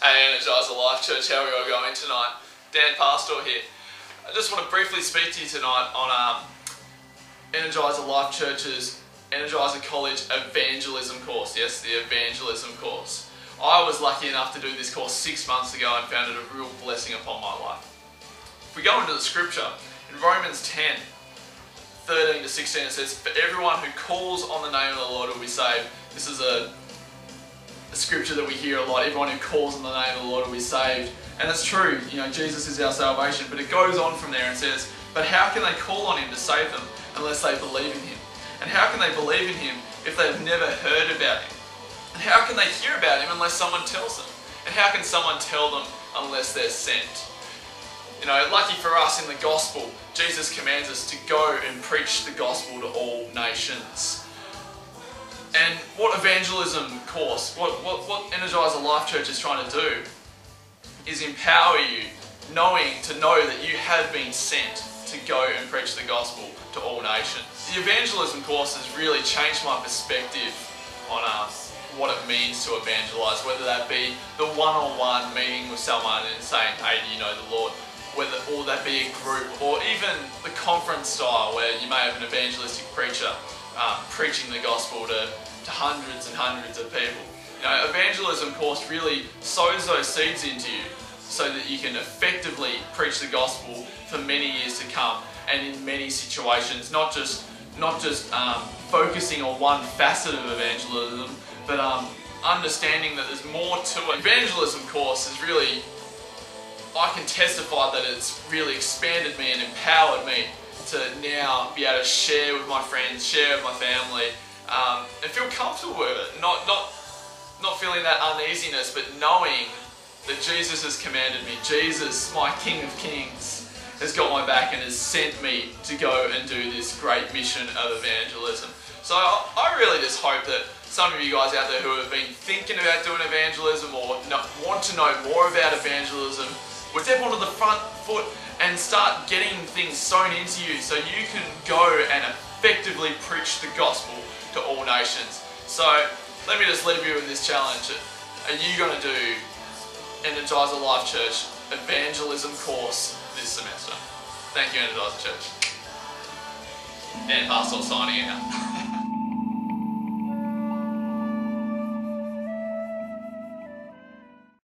Hey Energizer Life Church, how are we all going tonight? Dan Pastor here. I just want to briefly speak to you tonight on Energizer Life Church's Energizer College Evangelism course. Yes, the Evangelism course. I was lucky enough to do this course 6 months ago and found it a real blessing upon my life. If we go into the scripture, in Romans 10, 13 to 16, it says, "For everyone who calls on the name of the Lord will be saved." This is a scripture that we hear a lot. Everyone who calls on the name of the Lord will be saved. And it's true, you know, Jesus is our salvation. But it goes on from there and says, "But how can they call on Him to save them unless they believe in Him? And how can they believe in Him if they've never heard about Him? And how can they hear about Him unless someone tells them? And how can someone tell them unless they're sent?" You know, lucky for us in the gospel, Jesus commands us to go and preach the gospel to all nations. And what evangelism course, what Energizer Life Church is trying to do is empower you to know that you have been sent to go and preach the gospel to all nations. The evangelism course has really changed my perspective on what it means to evangelize, whether that be the one-on-one meeting with someone and saying, "Hey, do you know the Lord?" Or that be a group, or even the conference style where you may have an evangelistic preacher preaching the gospel to hundreds and hundreds of people. You know, evangelism course really sows those seeds into you so that you can effectively preach the gospel for many years to come and in many situations, not just focusing on one facet of evangelism, but understanding that there's more to it. Evangelism course is really, I can testify that it's really expanded me and empowered me to now be able to share with my friends, share with my family, and feel comfortable with it. Not feeling that uneasiness, but knowing that Jesus has commanded me. Jesus, my King of Kings, has got my back and has sent me to go and do this great mission of evangelism. So I really just hope that some of you guys out there who have been thinking about doing evangelism or want to know more about evangelism would step onto the front foot and start getting things sown into you so you can go and effectively preach the gospel to all nations. So let me just leave you with this challenge. Are you going to do Energizer Life Church evangelism course this semester? Thank you, Energizer Church. Dan Pastor signing out.